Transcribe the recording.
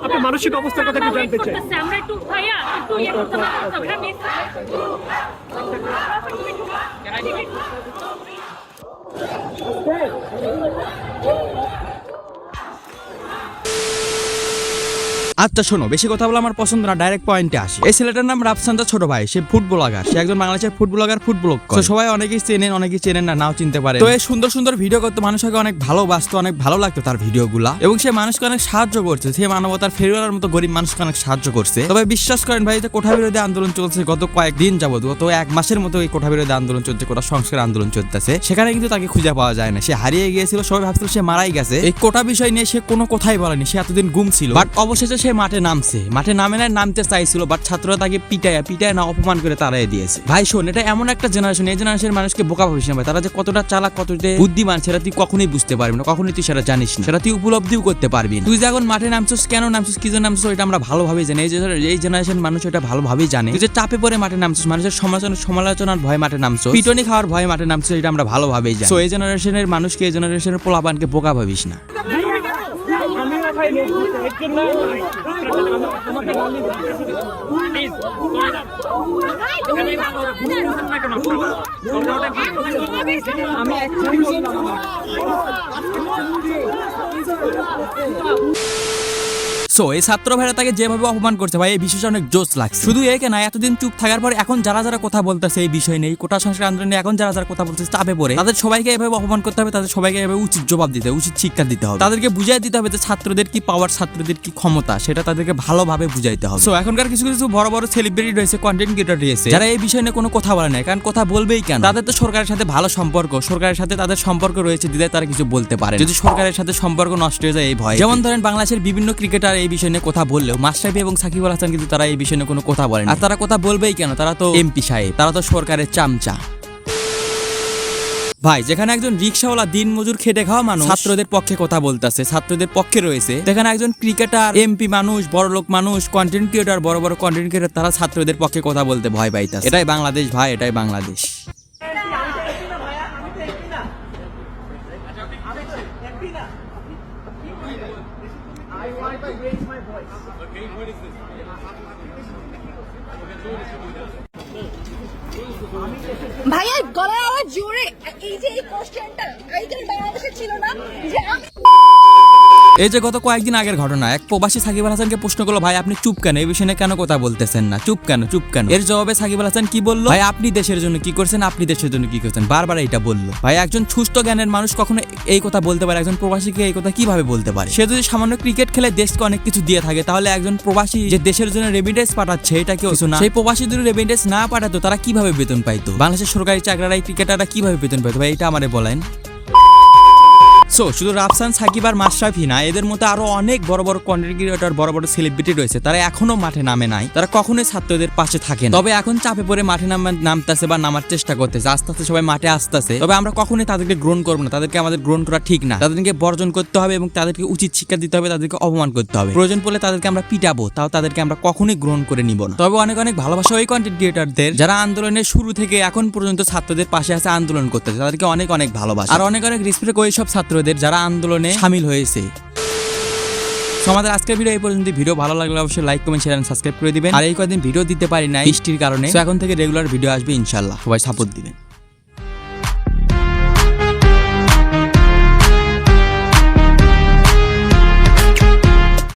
আপনার মানসিক অবস্থার কথা একটু জানতে চাই। আমরা একটু ভাইয়া একটু ইয়ে করতে পারবো। আচ্ছা শোনো, বেশি কথা বলে আমার পছন্দ না, ডাইরেক্ট পয়েন্টে আসি। এই ছেলেটার নাম রাফসানজার ছোট ভাই, সে ফুটবলার, সে একজন বাংলাদেশের ফুটবলার, ফুটবল করে। সবাই অনেকেই চেনেন, অনেকেই চেনেন না, নাও চিনতে পারে। তো এই সুন্দর সুন্দর ভিডিও করতে মানুষকে অনেক ভালোবাসতো, অনেক ভালো লাগতো তার ভিডিওগুলা, এবং সে মানুষকে অনেক সাহায্য করছে। সে মানবতার ফেরিওয়ালার মতো গরিব মানুষকে অনেক সাহায্য করছে। তবে বিশ্বাস করেন ভাই, যে কোঠা বিরোধী আন্দোলন চলছে গত কয়েকদিন যাবত, গত এক মাসের মতো এই কোঠা বিরোধী আন্দোলন চলছে, কোটা সংস্কার আন্দোলন চলতেছে। সেখানে কিন্তু তাকে খুঁজে পাওয়া যায় না, সে হারিয়ে গিয়েছিল। সবাই ভাবছিল সে মারাই গেছে। এই কোটা বিষয় নিয়ে সে কোনো কথাই বলেনি, সে এতদিন গুম ছিল। বাট অবশেষে সে মাঠে নামছে, মাঠে নামতে চাইছিল, বাট ছাত্ররা তাকে পিটায় না অপমান করে তাড়াই দিয়েছে। ভাই শোন, এটা এমন একটা জেনারেশন, এই জেনারেশনের মানুষকে বোকা ভাবিস না ভাই। তারা যে কতটা চালাক, কতটা বুদ্ধিমান, সেটা তুই কখনোই বুঝতে পারবি না, কখনোই তুই সেটা জানিস না, সেটা তুই উপলব্ধিও করতে পারবি না। তুই যে এখন মাঠে নামছিস, কেন নামছিস, কি জন্য নামছিস, এটা আমরা ভালোভাবেই জানি। এই জেনারেশন মানুষ এটা ভালোভাবেই জানে। তুই যে চাপে পড়ে মাঠে নামছিস, মানুষের সমালোচনার ভয় মাঠে নামছো, পিটনি খাওয়ার ভয় মাঠে নামছিস, এটা আমরা ভালোভাবেই জানি। তো এই জেনারেশনের মানুষকে, এই জেনারেশনের পোলাপানকে বোকা ভাবিস না। এই ছাত্র ভাইরা তাকে যেভাবে অপমান করছে ভাই, এই বিষয়টা অনেক জোশ লাগছে। শুধু একে না, এতদিন চুপ থাকার পর এখন যারা যারা কথা বলতেছে এই বিষয় নেই, কোটা সংস্কার আন্দোলনে এখন যারা যারা কথা বলতেছে চাপে পড়ে, তাদের সবাইকে এভাবে অপমান করতে হবে, তাদের সবাইকে এভাবে উচিত জবাব দিতে হবে, উচিত শিক্ষা দিতে হবে, তাদেরকে বুঝাই দিতে হবে যে ছাত্রদের কি পাওয়ার, ছাত্রদের কি ক্ষমতা, সেটা তাদেরকে ভালোভাবে বুঝাইতে হবে। সো এখনকার কিছু কিছু বড় বড় সেলিব্রিটি রয়েছে, কন্টেন্ট ক্রিয়েটর রয়েছে, যারা এই বিষয় নিয়ে কোনো কথা বলে না, কারণ কথা বলবেই কেন, তাদের তো সরকারের সাথে ভালো সম্পর্ক, সরকারের সাথে তাদের সম্পর্ক রয়েছে, দিদায় তারা কিছু বলতে পারে। যদি সরকারের সাথে সম্পর্ক নষ্ট হয়ে যায় এই ভয়, যেমন ধরেন বাংলাদেশের বিভিন্ন ক্রিকেটার এই বিষয় নিয়ে কথা বললেও মাশরাফি এবং সাকিব আল হাসান কিন্তু তারা এই বিষয়ে কোনো কথা বলেন। আর তারা কথা বলবেই কেন, তারা তো এমপি সাহেব, তারা তো সরকারের চামচা। ভাই যেখানে একজন রিকশাওয়ালা দিন মজুর খেটে খাওয়া মানুষ ছাত্রদের পক্ষে কথা বলতেছে, ছাত্রদের পক্ষে রয়েছে, সেখানে একজন ক্রিকেটার, এমপি মানুষ, বড়লোক মানুষ, কন্টেন্ট ক্রিয়েটর, বড় বড় কন্টেন্ট ক্রিয়েটর, তারা ছাত্রদের পক্ষে কথা বলতে ভয় পাইতেছে। এটাই বাংলাদেশ ভাই, এটাই বাংলাদেশ। ভাইয়া গলার আওয়াজ জোরে, এই যে এই কোশ্চেনটা এই যে বাংলাদেশে ছিল না, যে এই যে গত কয়েকদিন আগের ঘটনা, এক প্রবাসী সাকিব আল হাসানকে প্রশ্ন করলো, ভাই আপনি চুপ কেন, এই বিষয়ে কেন কথা বলতেছেন না, চুপ কেন। এর জবাবে সাকিব আল হাসান কি বললো, ভাই আপনি দেশের জন্য কি করছেন, আপনি দেশের জন্য কি করছেন, বারবার এইটা বললো। ভাই একজন সুস্থ জ্ঞানের মানুষ কখনো এই কথা বলতে পারে, একজন প্রবাসীকে এই কথা কিভাবে বলতে পারে? সে যদি সামান্য ক্রিকেট খেলে দেশকে অনেক কিছু দিয়ে থাকে, তাহলে একজন প্রবাসী যে দেশের জন্য রেমিটেন্স পাঠাচ্ছে, এটা কেউ কিছু না। সেই প্রবাসী যদি রেমিটেন্স না পাঠাতো, তারা কিভাবে বেতন পাইতো? বাংলাদেশের সরকারি চাকরিরা, ক্রিকেটাররা কিভাবে বেতন পাইতো? ভাই এটা আমারে বলেন। শুধু রাফসান, সাকিব আর মাশরাফি না, এদের মধ্যে আরো অনেক বড় বড় কন্টেন্ট ক্রিয়েটর, বড় বড় সেলিব্রিটি রয়েছে, তারা এখনো মাঠে নামে নাই, তারা কখনোই ছাত্রদের পাশে থাকে না। তবে এখন চাপে পড়ে মাঠে নামতেছে বা নামার চেষ্টা করতেছে, আস্তে আস্তে সবাই মাঠে আসতেছে। তবে আমরা কখনোই তাদেরকে গ্রহণ করবো না, তাদেরকে আমাদের গ্রহণ করা ঠিক না, তাদেরকে বর্জন করতে হবে এবং তাদেরকে উচিত শিক্ষা দিতে হবে, তাদেরকে অপমান করতে হবে, প্রয়োজন পড়লে তাদেরকে আমরা পিটাবো, তাও তাদেরকে আমরা কখনোই গ্রহণ করে নিব না। তবে অনেক অনেক ভালোবাসা ওই কন্টেন্ট ক্রিয়েটরদের যারা আন্দোলনের শুরু থেকে এখন পর্যন্ত ছাত্রদের পাশে আছে, আন্দোলন করতেছে, তাদেরকে অনেক অনেক ভালোবাসা। আর অনেক অনেক রেসপেক্ট ওই সব ছাত্রদের যারা আন্দোলনে শামিল হয়েছে। আমাদের আজকের ভিডিও এই পর্যন্ত। ভিডিও ভালো লাগলে অবশ্যই লাইক, কমেন্ট, শেয়ার, সাবস্ক্রাইব করে দিবেন। আর এই কয়েকদিন ভিডিও দিতে পারি নাই বৃষ্টির কারণে, এখন থেকে রেগুলার ভিডিও আসবে ইনশাআল্লাহ, সবাই সাপোর্ট দিবেন।